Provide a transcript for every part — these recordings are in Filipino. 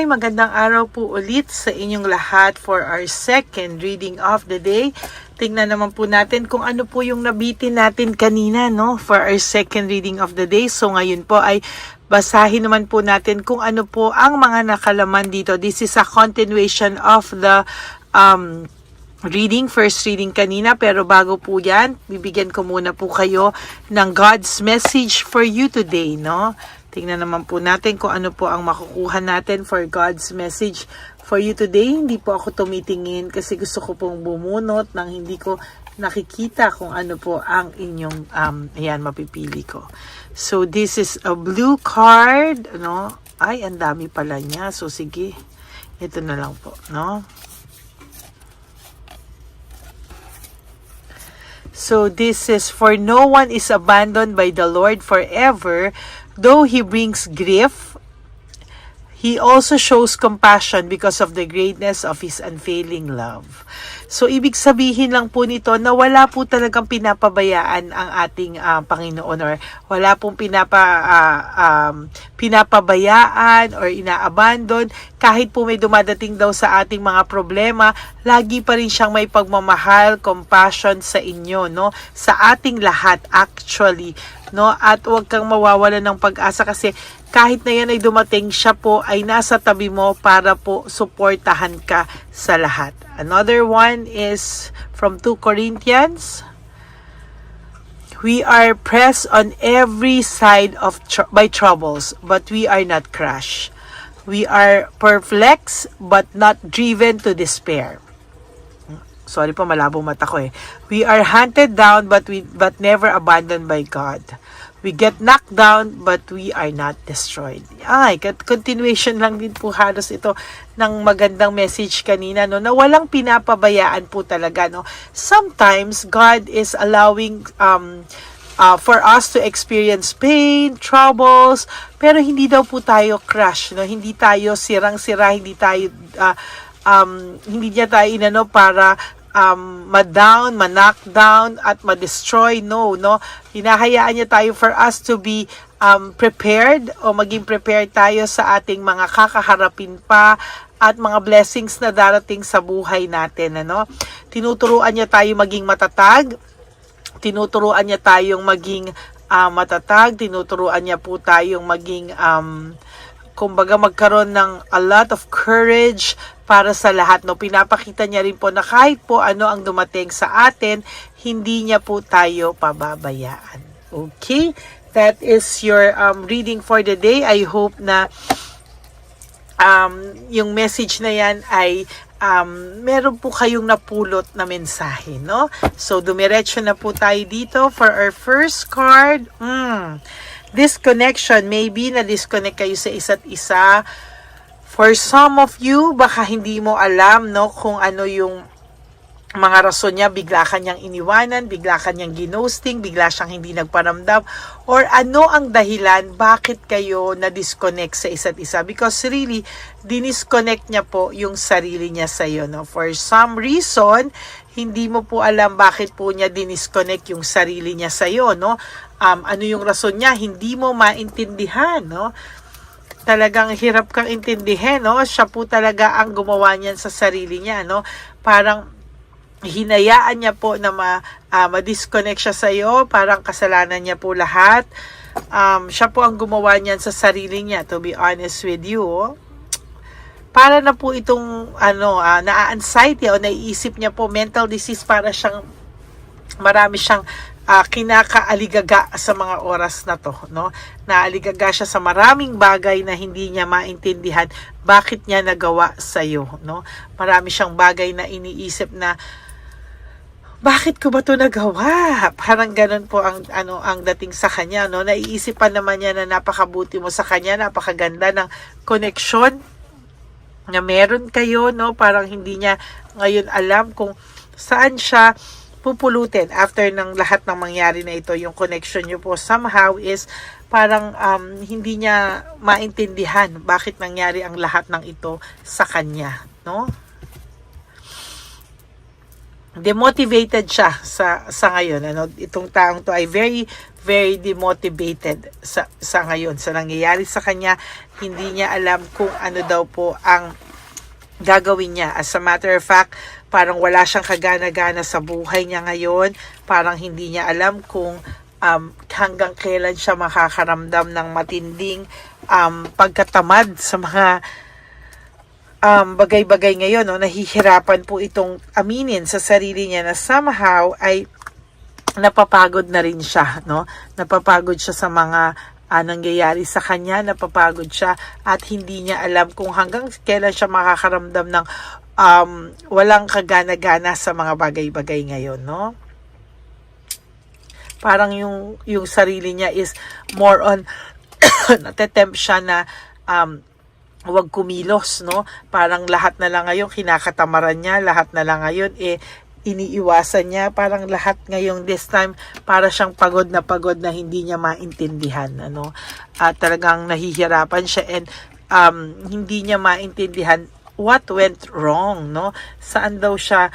Magandang araw po ulit sa inyong lahat for our second reading of the day. Tingnan naman po natin kung ano po yung nabitin natin kanina, no? For our second reading of the day. So ngayon po ay basahin naman po natin kung ano po ang mga nakalaman dito. This is a continuation of the first reading kanina. Pero bago po yan, bibigyan ko muna po kayo ng God's message for you today, no? Tingnan naman po natin kung ano po ang makukuha natin for God's message for you today. Hindi po ako tumitingin kasi gusto ko pong bumunot nang hindi ko nakikita kung ano po ang inyong mapipili ko. So this is a blue card, no? Ay, ang dami pala niya. So sige, ito na lang po, no? So this is, for no one is abandoned by the Lord forever. Though he brings grief, he also shows compassion because of the greatness of his unfailing love. So, ibig sabihin lang po nito na wala po talagang pinapabayaan ang ating Panginoon, or wala pong pinapabayaan or inaabandon. Kahit po may dumadating daw sa ating mga problema, lagi pa rin siyang may pagmamahal, compassion sa inyo, no? Sa ating lahat actually, no? At huwag kang mawawalan ng pag-asa kasi kahit na yan ay dumating, siya po ay nasa tabi mo para po suportahan ka sa lahat. Another one is from 2 Corinthians. We are pressed on every side by troubles, but we are not crushed. We are perplexed, but not driven to despair. Sorry po, malabo mata ko eh. We are hunted down, but never abandoned by God. We get knocked down, but we are not destroyed. Ay, continuation lang din po halos ito ng magandang message kanina, no? Na walang pinapabayaan po talaga, no? Sometimes, God is allowing for us to experience pain, troubles, pero hindi daw po tayo crush, no? Hindi tayo sirang-sira, hindi tayo, hindi niya tayo inano para ma-down, ma-knockdown, at ma-destroy. No. Hinahayaan niya tayo for us to be prepared, o maging prepared tayo sa ating mga kakaharapin pa at mga blessings na darating sa buhay natin. Ano? Tinuturuan niya tayo maging matatag, tinuturuan niya tayong maging matatag, tinuturuan niya po tayong maging kumbaga magkaroon ng a lot of courage para sa lahat, no? Pinapakita niya rin po na kahit po ano ang dumating sa atin, hindi niya po tayo pababayaan. Okay? That is your reading for the day. I hope na yung message na yan ay meron po kayong napulot na mensahe, no? So, dumiretso na po tayo dito for our first card. Disconnection. Maybe na-disconnect kayo sa isa't isa. For some of you, baka hindi mo alam, no, kung ano yung mga rason niya. Bigla kanyang iniwanan, bigla kanyang ginosting, bigla siyang hindi nagparamdam, or ano ang dahilan bakit kayo na-disconnect sa isa't isa. Because really, dinisconnect niya po yung sarili niya sa iyo, no? For some reason, hindi mo po alam bakit po niya dinisconnect yung sarili niya sa iyo, no? Ano yung rason niya, hindi mo maintindihan, no? Talagang hirap kang intindihin, no? Siya po talaga ang gumawa niyan sa sarili niya, no? Parang hinayaan niya po na ma-disconnect siya sa iyo, parang kasalanan niya po lahat. Siya po ang gumawa niyan sa sarili niya, to be honest with you. Para na po itong na-anxiety o naiisip niya po mental disease, para siyang marami siyang kinakaaligaga sa mga oras na to, no? Naaligaga siya sa maraming bagay na hindi niya maintindihan bakit niya nagawa sa iyo, no? Marami siyang bagay na iniisip na bakit ko ba to nagawa? Parang ganun po ang dating sa kanya, no? Naiisipan naman niya na napakabuti mo sa kanya, napakaganda ng connection na meron kayo, no? Parang hindi niya ngayon alam kung saan siya pupulutin after ng lahat ng mangyari na ito. Yung connection nyo po somehow is parang hindi niya maintindihan bakit nangyari ang lahat ng ito sa kanya, no? demotivated siya sa ngayon. Itong taong to ay very very demotivated sa ngayon sa nangyayari sa kanya. Hindi niya alam kung ano daw po ang gagawin niya. As a matter of fact, parang wala siyang kagana-gana sa buhay niya ngayon. Parang hindi niya alam kung hanggang kailan siya makakaramdam ng matinding pagkatamad sa mga bagay-bagay ngayon. Nahihirapan po itong aminin sa sarili niya na somehow ay napapagod na rin siya. Napapagod siya sa mga nangyayari sa kanya, napapagod siya at hindi niya alam kung hanggang kailan siya makakaramdam ng walang kagana-gana sa mga bagay-bagay ngayon. Parang yung sarili niya is more on natetempt siya na wag kumilos, parang lahat na lang ngayon kinakatamaran niya, lahat na lang ngayon iniiwasan niya, parang lahat ngayong this time para siyang pagod na hindi niya maintindihan, at talagang nahihirapan siya and hindi niya maintindihan what went wrong, saan daw siya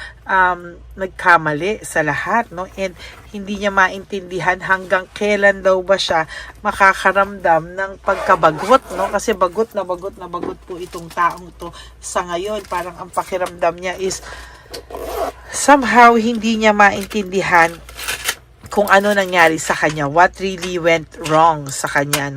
nagkamali sa lahat, and hindi niya maintindihan hanggang kailan daw ba siya makakaramdam ng pagkabagot, kasi bagot na bagot po itong taong to sa ngayon. Parang ang pakiramdam niya is somehow hindi niya maintindihan kung ano nangyari sa kanya, what really went wrong sa kanya,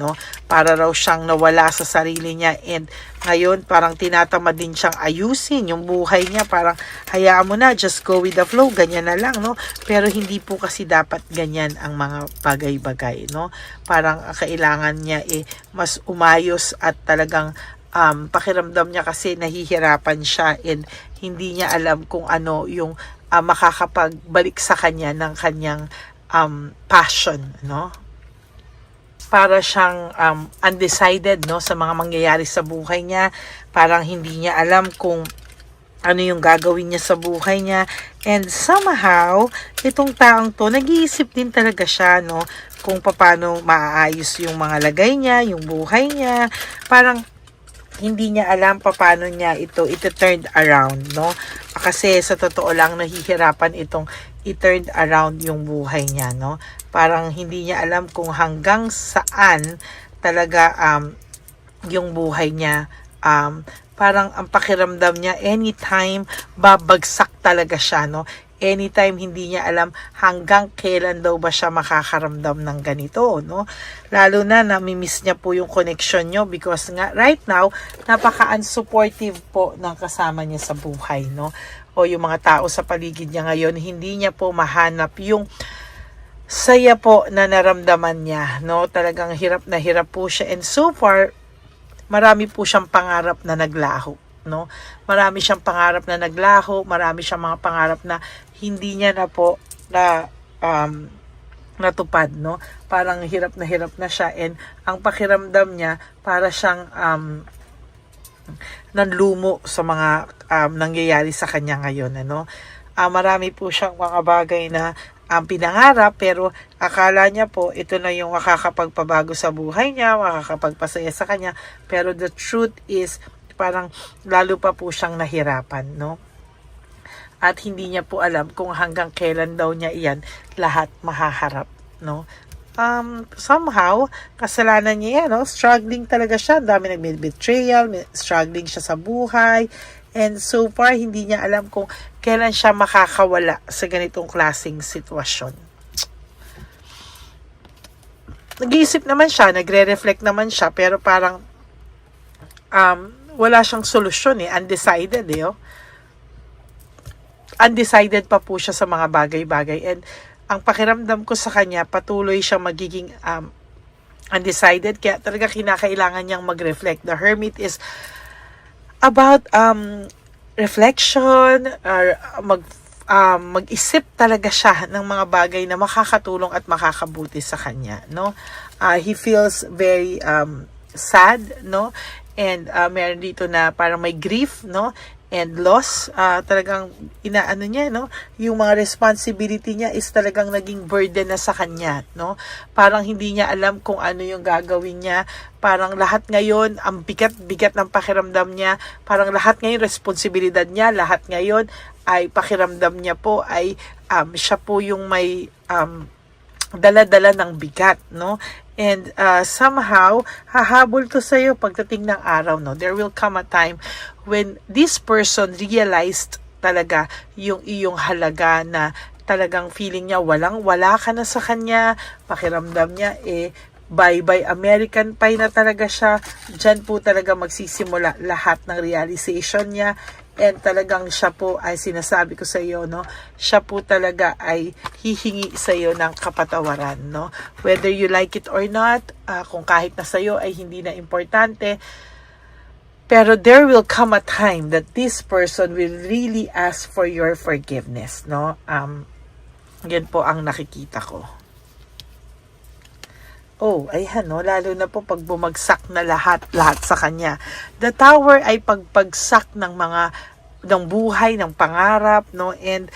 para raw siyang nawala sa sarili niya and ngayon parang tinatamad din siyang ayusin yung buhay niya, parang hayaan mo na, just go with the flow, ganyan na lang, pero hindi po kasi dapat ganyan ang mga bagay-bagay, parang kailangan niya mas umayos at talagang pakiramdam niya kasi nahihirapan siya and hindi niya alam kung ano yung makakapagbalik sa kanya ng kanyang passion, para siyang undecided, sa mga mangyayari sa buhay niya. Parang hindi niya alam kung ano yung gagawin niya sa buhay niya, and somehow itong taong to nag-iisip din talaga siya, kung paano maaayos yung mga lagay niya, yung buhay niya. Parang hindi niya alam paano niya ito turn around, kasi sa totoo lang nahihirapan itong i-turn around yung buhay niya, parang hindi niya alam kung hanggang saan talaga yung buhay niya, parang ang pakiramdam niya anytime babagsak talaga siya, anytime hindi niya alam hanggang kailan daw ba siya makakaramdam ng ganito, lalo na namimiss niya po yung connection niyo because nga right now napaka-unsupportive po ng kasama niya sa buhay, o yung mga tao sa paligid niya ngayon, hindi niya po mahanap yung saya po na naramdaman niya, talagang hirap na hirap po siya and so far marami po siyang pangarap na naglaho, marami siyang pangarap na naglaho, marami siyang mga pangarap na hindi niya na po natupad, parang hirap na siya and ang pakiramdam niya para siyang nanlumo sa mga nangyayari sa kanya ngayon, marami po siyang mga bagay na pinangarap pero akala niya po ito na yung makakapagpabago sa buhay niya, makakapagpasaya sa kanya, pero the truth is parang lalo pa po siyang nahirapan, at hindi niya po alam kung hanggang kailan daw niya iyan lahat mahaharap, somehow kasalanan niya yan, struggling talaga siya, dami nagbe-betrayal, struggling siya sa buhay, and so far hindi niya alam kung kailan siya makakawala sa ganitong klaseng sitwasyon. Nag-iisip naman siya, nagre-reflect naman siya, pero parang wala siyang solusyon, undecided, undecided pa po siya sa mga bagay-bagay, and ang pakiramdam ko sa kanya patuloy siyang magiging undecided, kaya talaga kinakailangan niyang mag-reflect. The Hermit is about reflection, or mag-isip talaga siya ng mga bagay na makakatulong at makakabuti sa kanya, he feels very sad, and meron dito na parang may grief, and loss, talagang inaano niya, yung mga responsibility niya is talagang naging burden na sa kanya, parang hindi niya alam kung ano yung gagawin niya, parang lahat ngayon, ang bigat ng pakiramdam niya, parang lahat ngayon responsibilidad niya, lahat ngayon ay pakiramdam niya po ay siya po yung may dala-dala ng bigat, no? And somehow, hahabol to sa'yo pagdating ng araw, no? There will come a time when this person realized talaga yung iyong halaga, na talagang feeling niya wala ka na sa kanya, pakiramdam niya bye-bye American Pie na talaga siya. Diyan po talaga magsisimula lahat ng realization niya. And talagang siya po ay sinasabi ko sa iyo, no? Siya po talaga ay hihingi sa iyo ng kapatawaran, no? Whether you like it or not, kung kahit na sa iyo ay hindi na importante, pero there will come a time that this person will really ask for your forgiveness, no? Yan po ang nakikita ko. Oh, ayan, no? Lalo na po pag bumagsak na lahat sa kanya. The Tower ay pagpagsak ng buhay, ng pangarap, no? And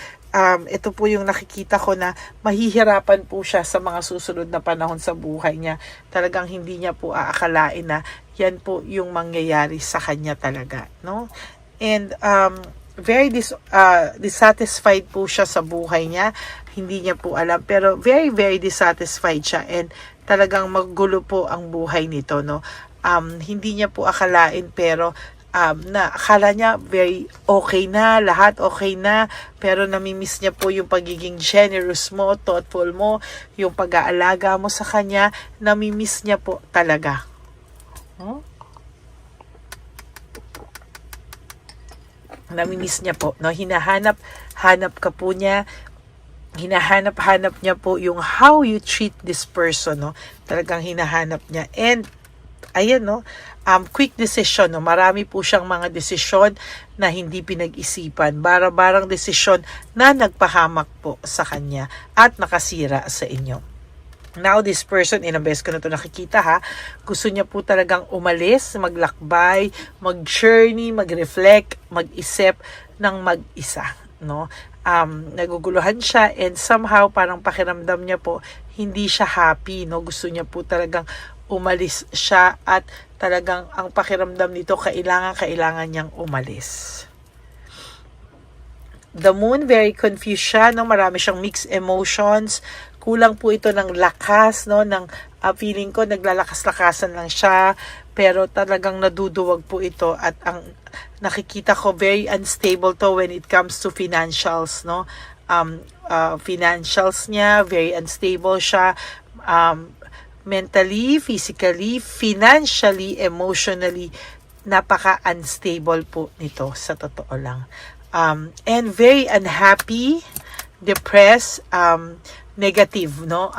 ito po yung nakikita ko na mahihirapan po siya sa mga susunod na panahon sa buhay niya. Talagang hindi niya po aakalain na yan po yung mangyayari sa kanya talaga, no? And very dissatisfied po siya sa buhay niya. Hindi niya po alam, pero very, very dissatisfied siya, and talagang magulo po ang buhay nito, no? Hindi niya po akalain, pero akala niya very okay na, lahat okay na, pero namimiss niya po yung pagiging generous mo, thoughtful mo, yung pag-aalaga mo sa kanya, namimiss niya po talaga. Namimiss niya po, no? Hinahanap ka po niya, hinahanap niya po yung how you treat this person, no? Talagang hinahanap niya. And ayan, no? Quick decision, no? Marami po siyang mga desisyon na hindi pinag-isipan. Bara-barang desisyon na nagpahamak po sa kanya at nakasira sa inyo. Now, this person, ilang beses ko na ito nakikita, ha? Gusto niya po talagang umalis, maglakbay, mag-journey, mag-reflect, mag-isip ng mag-isa, no? Naguguluhan siya, and somehow parang pakiramdam niya po hindi siya happy, no? Gusto niya po talagang umalis siya, at talagang ang pakiramdam nito kailangan niyang umalis. The Moon, very confused siya, no? Marami siyang mixed emotions. Kulang po ito ng lakas, no? Feeling ko naglalakas-lakasan lang siya, pero talagang naduduwag po ito, at ang nakikita ko very unstable to when it comes to financials, no? Financials niya, very unstable siya, mentally, physically, financially, emotionally, napaka-unstable po nito, sa totoo lang. And very unhappy, depressed, negative, no?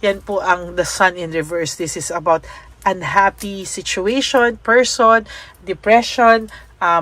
Yan po ang the Sun in reverse. This is about unhappy situation, person, depression,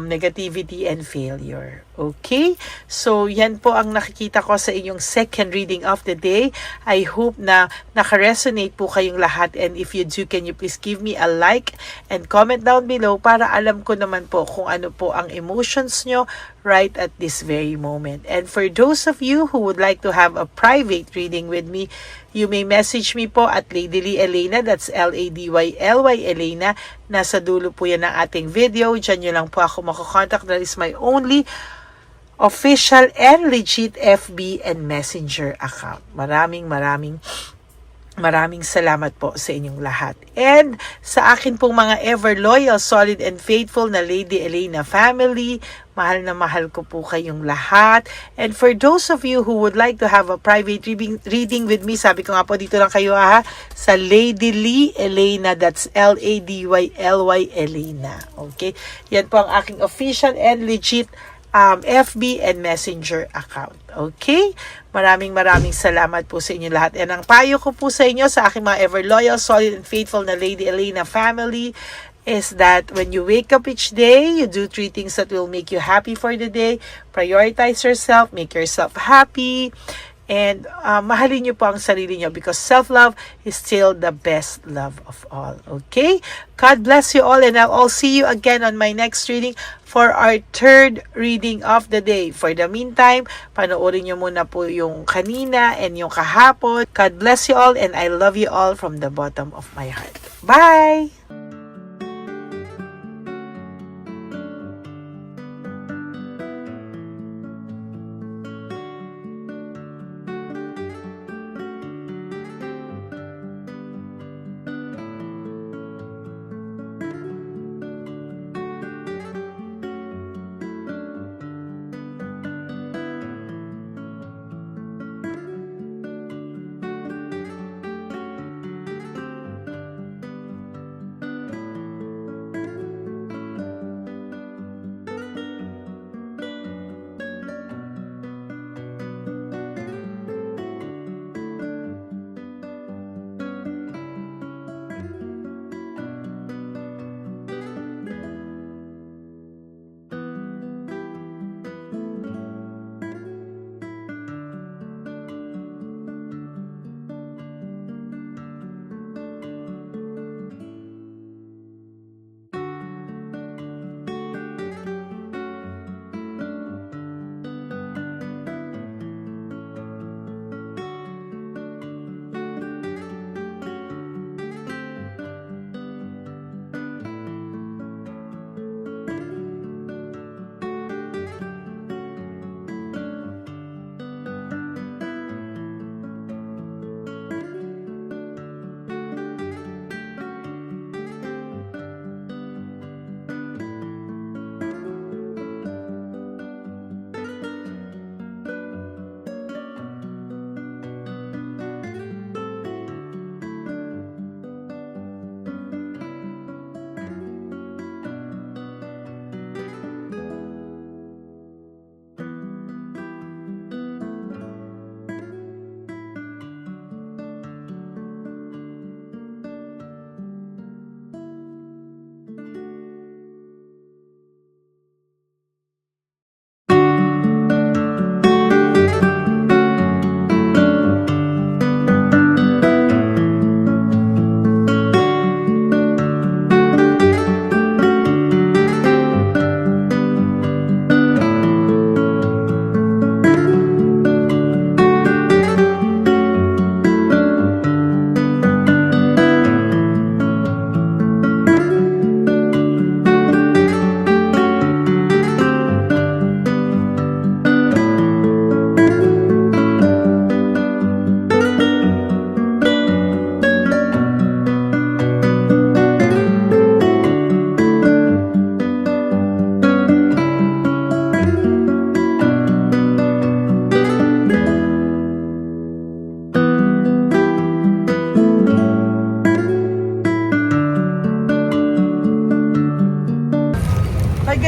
negativity, and failure. Okay? So, yan po ang nakikita ko sa inyong second reading of the day. I hope na naka-resonate po kayong lahat, and if you do, can you please give me a like and comment down below para alam ko naman po kung ano po ang emotions nyo right at this very moment. And for those of you who would like to have a private reading with me, you may message me po at Ladyly Elena, that's Ladyly Elena. Nasa dulo po yan ng ating video. Diyan nyo lang po ako makakontak. That is my only official and legit FB and Messenger account. Maraming salamat po sa inyong lahat. And sa akin pong mga ever loyal, solid, and faithful na Lady Elena family, mahal na mahal ko po kayong lahat. And for those of you who would like to have a private reading with me, sabi ko nga po, dito lang kayo sa Ladyly Elena, that's Ladyly Elena. Okay? Yan po ang aking official and legit FB and Messenger account. Okay? Maraming salamat po sa inyo lahat. And ang payo ko po sa inyo, sa aking mga ever loyal, solid, and faithful na Lady Elena family, is that when you wake up each day, you do 3 things that will make you happy for the day. Prioritize yourself, make yourself happy, and mahalin niyo po ang sarili niyo, because self-love is still the best love of all. Okay? God bless you all, and I'll see you again on my next reading for our third reading of the day. For the meantime, panoorin niyo muna po yung kanina and yung kahapon. God bless you all, and I love you all from the bottom of my heart. Bye!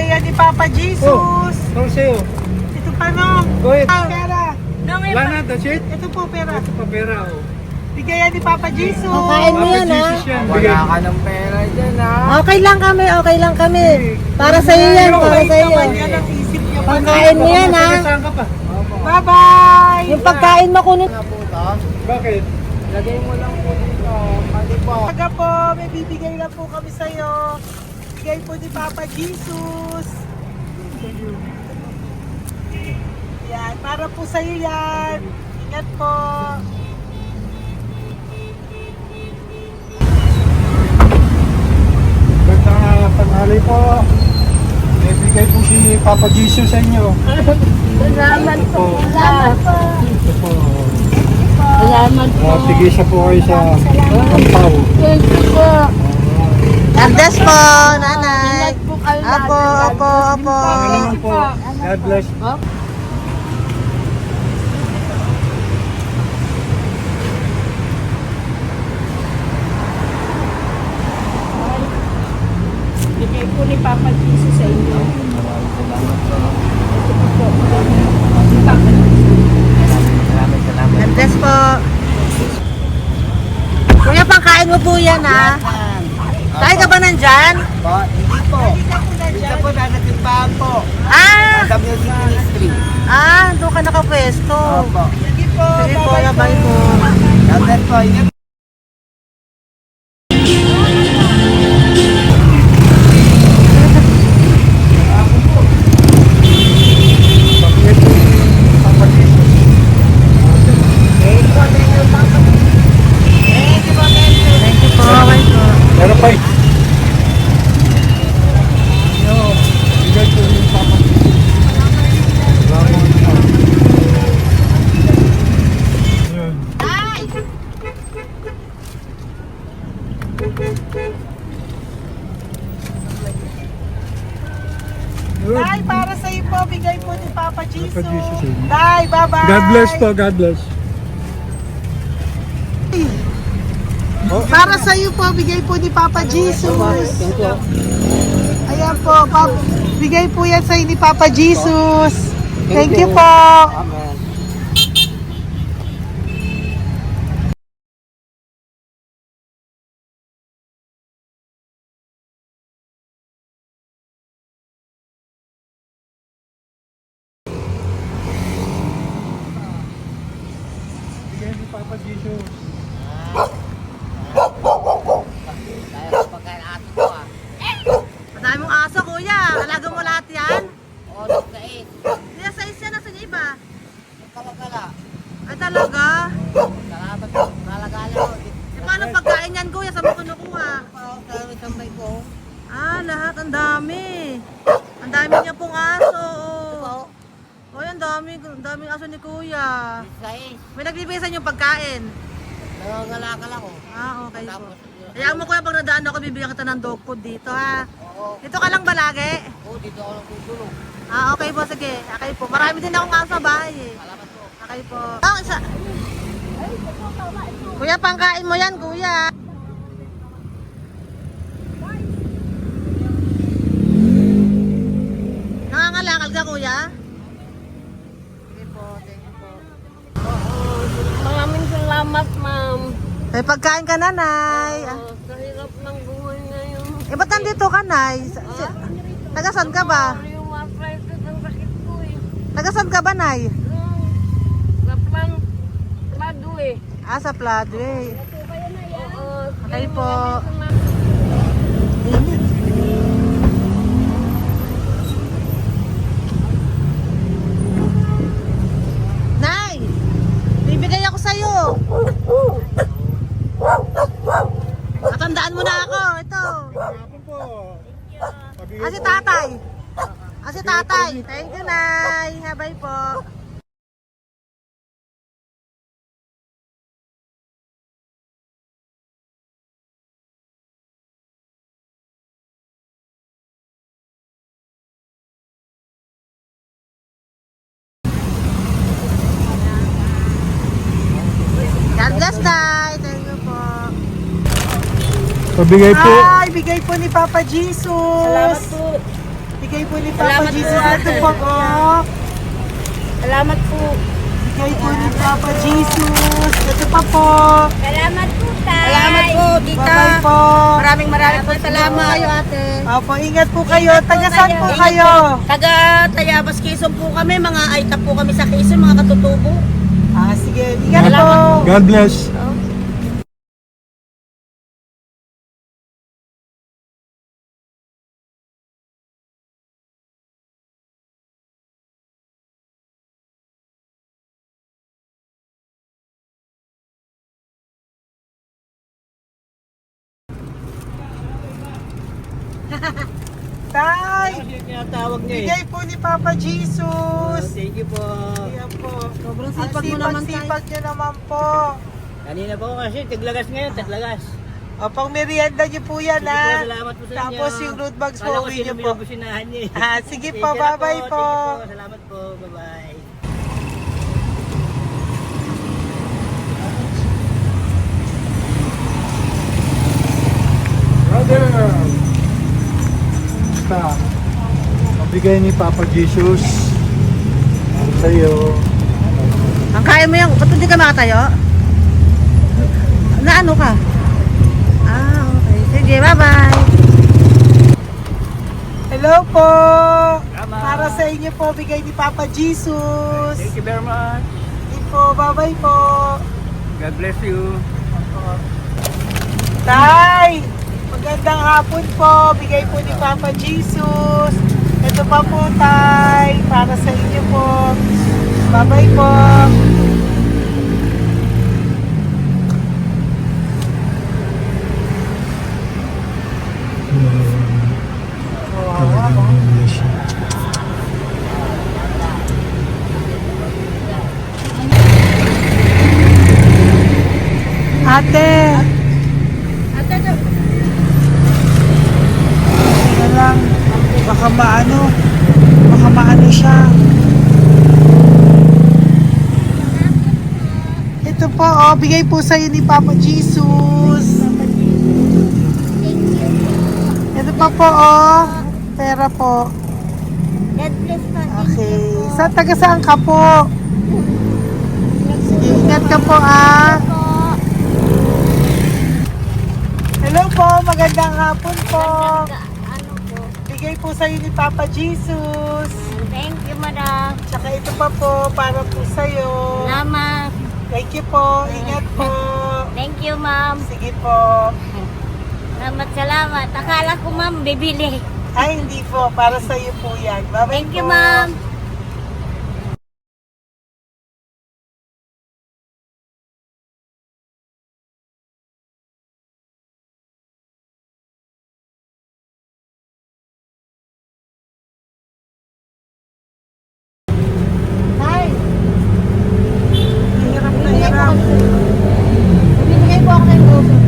yan ni Papa Jesus. Ano sa'yo? Ito pa nung. Go ahead. Pera. Wala na, that's it? Ito po pera. Ito pa pera, oh. Bigay yan ni Papa Jesus. Kakain mo yan, ha? Jesus yan. Bigay. Wala ka ng pera dyan, ha? Okay lang kami, okay lang kami. Para sa iyo yan, para sa iyo. Naman yan ang isip niya. Pagkain mo yan, ha? Saan ka pa? Bye-bye. Yung pagkain mo kunin. Nga po to. Bakit? Lagay mo lang po dito. Pati po. Taga po, may bibigay lang po kami sa'yo. Bigay po ni Papa Jesus. Yan, para po sa'yo yan. Ingat po. Magandang tanghali po. May bigay po si Papa Jesus sa inyo. Salamat po. Salamat po. Ito po. Salamat po. Tigisa po kayo sa Pampaw. Thank you po. God bless po, nanay. Apo. Panginoon po. God bless. Bigay po ni Papa Jesus sa inyo. God bless po. Kuya, pangkain mo po yan, ha? Tayo ka ba nandyan? Po, hindi po. Dito po nagatimpahan po. Ah! WC Ministry. Doon ka nakapwesto. Opo. Sige po, Sige po, labay po. God bless po. Ingat. Bakit po si Papa Jesus? Thank you po. Bye po. Pero pa eh. Bigay po ni Papa Jesus. Salamat po. Yun. Yun. Day, para sa iyo po, bigay po ni Papa Jesus. Papa Jesus, eh. Day, bye-bye. God bless po, God bless. Para sa iyo po, bigay po ni Papa Jesus. Ayan po, bigay po yan sa iyo ni Papa Jesus. Thank you po. Amen. Bigay ni Papa Jesus. Tayo sa pagkain aso ko, ha? Madami mong aso, kuya. Alaga mo lahat yan? O, nagkait. Kaya sa isya, nasa niya iba? Kalagala. Ay, talaga? Salamat po. Kalagala ko. E, paano pagkain yan, kuya? Saan mo kinukuha? Sa tambay ko. Lahat. Ang dami. Ang dami niya pong aso. Oy, ang daming aso ni kuya. Sais. May nagbibigay sa inyo pagkain. Nangangalakal ako. Okay po. Tapos, Hayaan mo kuya, pag nadaan ako, bibigyan kita ng dog food dito, ha? oo. Dito ka lang ba lagi? Oo, dito ako nagtutulog. Okay po, sige. Okay po. Marami din akong aso sa bahay, eh. Salamat po. Okay po. Isa. Kuya, pangkain mo yan, kuya. Nangangalakal ka, kuya? Sige po, thank you po. Maraming salamat, ma'am. May pagkain ka, nanay. Sa hirap ng buhay ngayon. Ba't nandito ka, nay? Tagasan ka ba? Yung arthritis ang sakit ko eh. Tagasan ka ba, nay? Sa plan, lado eh. Sa Pladway. Oo. Okay po. Nay! Bibigay ako sa'yo. Matandaan mo na ako. Ito. Hapon po. Si tatay. Si tatay. Thank you, Nay. Habay po. God bless, Nay. Thank you po. Pabigay po. Ay, bigay po ni Papa Jesus. Salamat po. Bigay po ni Papa Salamat po, Jesus. Ito ate. po, oh. Salamat po. Bigay po ni Papa Jesus. Ito pa po. Salamat po, tay. Salamat po, tita. Bye-bye po. Maraming po salamat. Kayo, ate. Opo, ingat po kayo. Ingat po Taga saan kayo. po Ingat kayo? Taga Tayabas, Quezon po kami. Mga aita po kami sa Quezon, mga katutubo. Sige. Ingat po. Salamat God bless. Tay, Tinatawag niya bigay po ni Papa Jesus. Thank you po. Ayan po. Sobrang Ang sipag mo naman, tay. sipag nyo naman po. Kanina po kasi, taglagas ngayon, taglagas. O, pang merienda nyo po yan, Sige po, ha? salamat po sa inyo. Tapos yung road bags po, Kala ko uwi sino nyo po. binubusinahan niya eh. Sige Sige po, na bye-bye po. Sige po, salamat po. Bye-bye. Brother! Basta, mabigay ni Papa Jesus ang sa'yo. Ang kaya mo yan. Ba't hindi ka makatayo? Na ano ka? Okay. Sige, bye-bye. Hello po. Tama. Para sa inyo po, bigay ni Papa Jesus. Thank you very much. Sige po, bye-bye po. God bless you. Tay, magandang hapon po. Bigay po ni Papa Jesus. Ito pa po, Tay. Para sa inyo po. Bye-bye po. Ate. Teka lang. Baka maano siya. Ito po, oh, bigay po sa'yo ni Papa Jesus. Ito pa po, oh. Pera po. God bless po. Okay. Taga saan ka po? Sige, ingat ka po, ah. Hello po, magandang hapon po. Ano po? Bigay po sa'yo ni Papa Jesus. Thank you, madam. Tsaka ito pa po, para po sa'yo. Salamat. Thank you po, ingat po. Thank you, ma'am. Sige po. Salamat. Akala ko, ma'am, bibili. Ay, hindi po, para sa'yo po yan. Bye-bye Thank you, po. ma'am. Hirap na hirap. Bibigay po ako ng grocery.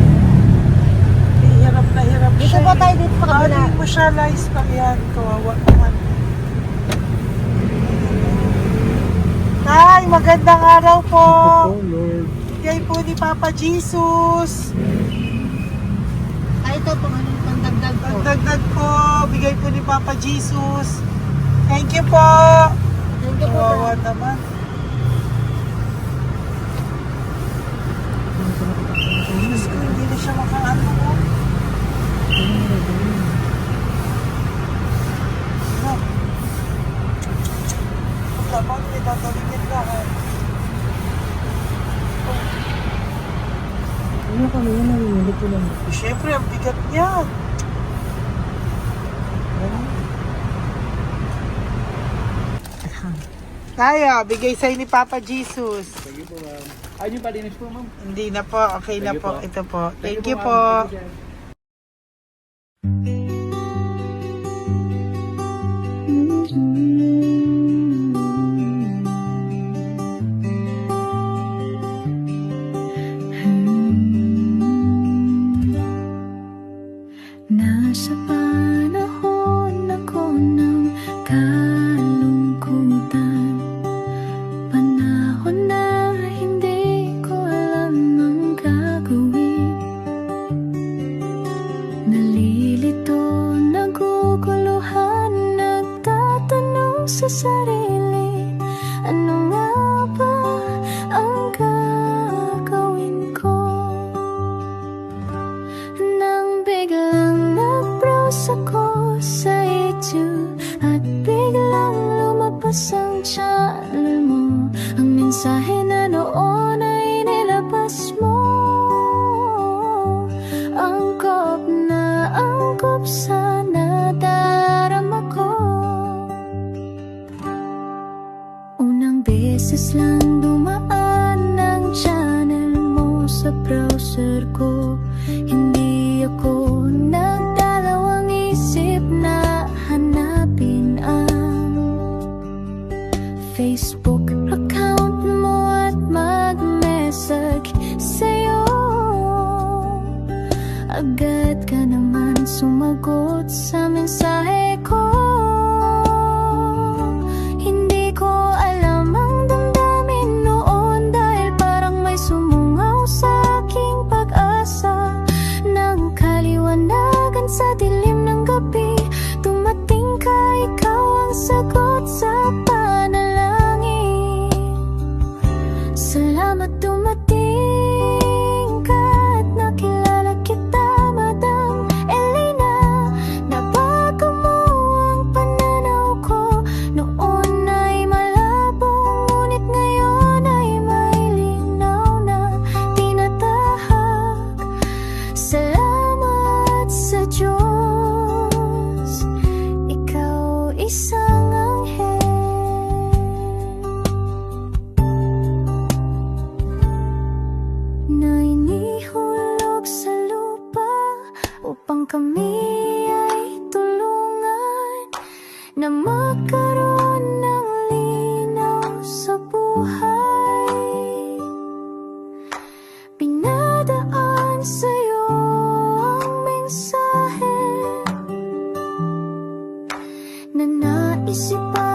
Hirap na hirap Dito siya. po tayo, dito pa kabila. Hindi mo siya lies pa yan. Kawawa naman. Tay, magandang araw po. Oh, Lord. Bigay po ni Papa Jesus. Ay, ito po, ano, pandagdag po. Dagdag po, bigay po ni Papa Jesus. Thank you po. Thank you po. Kawawa naman. Diyos ko, hindi na siya makaano po. Ano? Pagkabang niya, tatawagin lahat. Ano kami yun, nangyayari ko lang. Siyempre, ang bigat niya. Kaya, bigay sa'yo ni Papa Jesus. Sige po, ma'am. Ayun yung palinis po, ma'am. Hindi na po, okay na Sige po. po. Ito po. Thank you ma'am. po. Thank you, sir. Nasa panahon ako ng kalungkutan, panahon na hindi ko alam ang gagawin. Nalilito sa sarili, ano nga ba ang gagawin ko? Nang biglang nag-browse ako sa YouTube at biglang lumabas ang channel mo, ang mensahe na noon ay nilabas mo. Angkop sa nadarama ko. Unang beses lang dumaan ang channel mo sa browser ko. Hindi ako nagdalawang isip na hanapin ang Facebook account mo at mag-message sa'yo. Agad ka naman sumagot sa mensahe ko. Hindi ko alam ang damdamin noon, dahil parang may sumungaw sa aking pag-asa. Nang kaliwanagan sa dilim ng gabi, dumating ka, ikaw ang sagot sa panalangin. Salamat dumating ka at nakilala kita, Madam Elena. Nabago mo ang pananaw ko. Noon ay malabo, ngunit ngayon ay may linaw na tinatahak. Salamat sa Diyos, ikaw isang anghel na inihulog sa lupa upang kami ay tulungan na magkaroon ng linaw sa buhay. Pinadaan sa'yo ang mensahe na naisipan